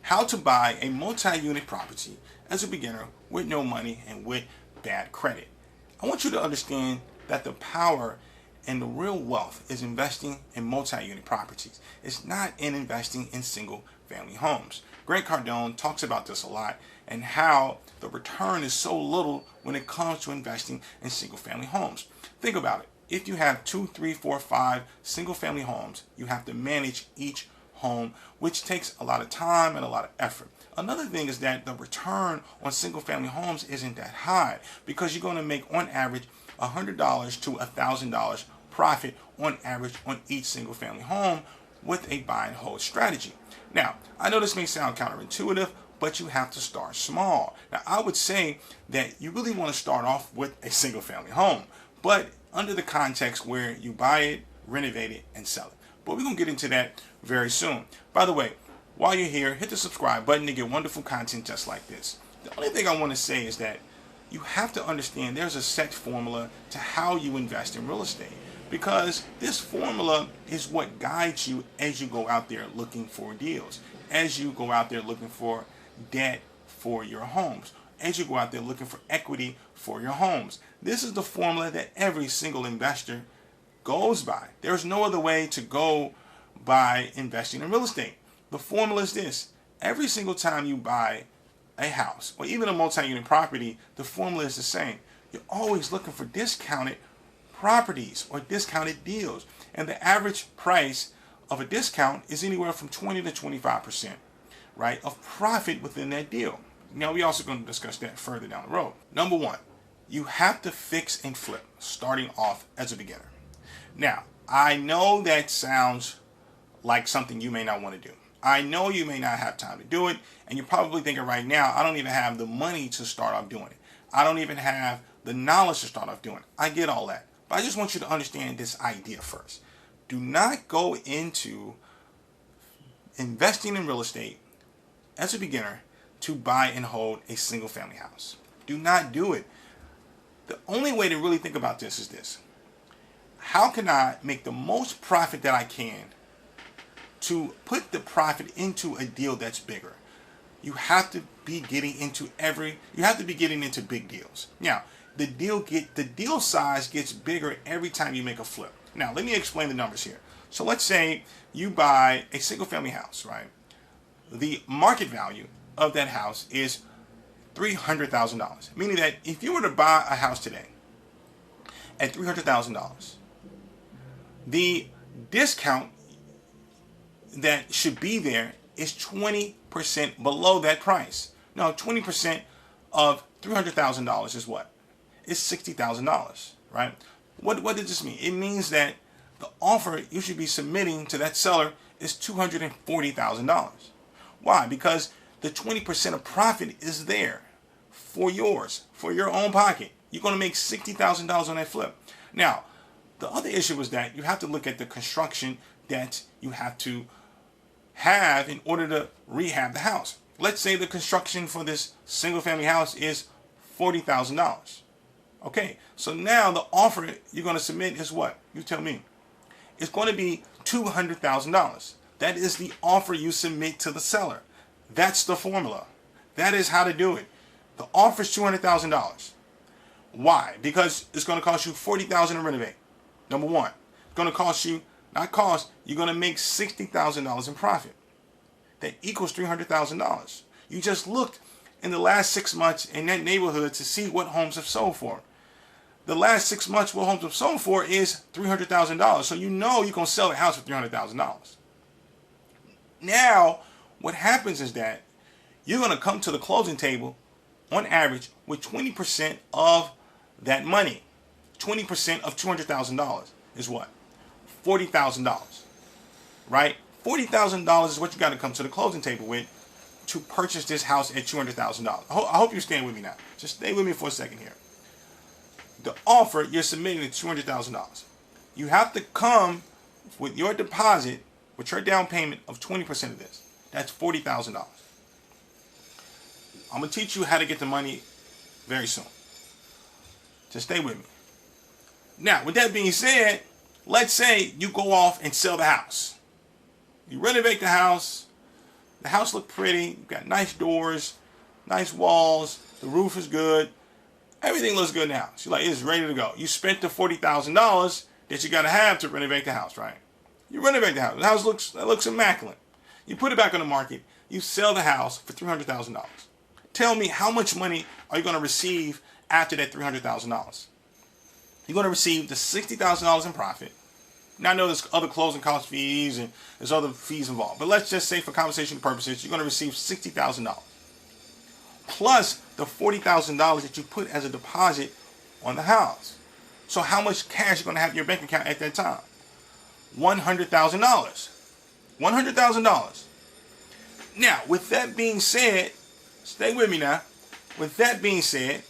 how to buy a multi-unit property as a beginner with no money and with bad credit. I want you to understand that the power and the real wealth is investing in multi-unit properties. It's not in investing in single family homes. Grant Cardone talks about this a lot and how the return is so little when it comes to investing in single family homes. Think about it. If you have 2, 3, 4, 5 single family homes, you have to manage each home, which takes a lot of time and a lot of effort. Another thing is that the return on single family homes isn't that high because you're going to make on average $100 to $1,000 profit on average on each single family home with a buy and hold strategy. Now, I know this may sound counterintuitive, but you have to start small. Now, I would say that you really want to start off with a single family home, but under the context where you buy it, renovate it, and sell it. But we're going to get into that very soon. By the way, while you're here, hit the subscribe button to get wonderful content just like this. The only thing I want to say is that you have to understand there's a set formula to how you invest in real estate, because this formula is what guides you as you go out there looking for deals, as you go out there looking for debt for your homes, as you go out there looking for equity for your homes. This is the formula that every single investor goes by. There's no other way to go by investing in real estate. The formula is this: every single time you buy a house or even a multi-unit property, the formula is the same. You're always looking for discounted properties or discounted deals, and the average price of a discount is anywhere from 20 to 25%, right, of profit within that deal. Now, we're also going to discuss that further down the road. Number one, you have to fix and flip starting off as a beginner. Now, I know that sounds like something you may not want to do. I know you may not have time to do it, and you're probably thinking right now, I don't even have the money to start off doing it. I don't even have the knowledge to start off doing it. I get all that. But I just want you to understand this idea first. Do not go into investing in real estate as a beginner to buy and hold a single family house. Do not do it. The only way to really think about this is this: how can I make the most profit that I can to put the profit into a deal that's bigger? You have to be getting into big deals. Now, the deal size gets bigger every time you make a flip. Now, let me explain the numbers here. So let's say you buy a single family house, right? The market value of that house is $300,000, meaning that if you were to buy a house today at $300,000, the discount that should be there is 20% below that price. Now, 20% of $300,000 is what? It's $60,000, right? What does this mean? It means that the offer you should be submitting to that seller is $240,000. Why? Because the 20% of profit is there for yours, for your own pocket. You're going to make $60,000 on that flip. Now, the other issue is that you have to look at the construction that you have to have in order to rehab the house. Let's say the construction for this single family house is $40,000. Okay, so now the offer you're going to submit is what? You tell me. It's going to be $200,000. That is the offer you submit to the seller. That's the formula. That is how to do it. The offer is $200,000. Why? Because it's going to cost you $40,000 to renovate. Number one, it's going to cost you, you're going to make $60,000 in profit. That equals $300,000. You just looked in the last 6 months in that neighborhood to see what homes have sold for. The last 6 months what homes have sold for is $300,000. So you know you're going to sell the house for $300,000. Now, what happens is that you're going to come to the closing table on average with 20% of that money. 20% of $200,000 is what? $40,000, right? $40,000 is what you got to come to the closing table with to purchase this house at $200,000. I hope you're staying with me now. Just stay with me for a second here. The offer you're submitting is $200,000. You have to come with your deposit, with your down payment of 20% of this. That's $40,000. I'm going to teach you how to get the money very soon. Just stay with me. Now, with that being said, let's say you go off and sell the house. You renovate the house, The house looked pretty. You've got nice doors, nice walls. The roof is good. Everything looks good in the house. You're like, it's ready to go. You spent the $40,000 that you got to have to renovate the house, right? You renovate the house. The house looks immaculate. You put it back on the market. You sell the house for $300,000. Tell me, how much money are you going to receive after that $300,000? You're going to receive the $60,000 in profit. Now I know there's other closing cost fees and there's other fees involved, but let's just say for conversation purposes, you're going to receive $60,000 plus the $40,000 that you put as a deposit on the house. So how much cash are you going to have in your bank account at that time? $100,000. $100,000. Now, with that being said, stay with me now. With that being said,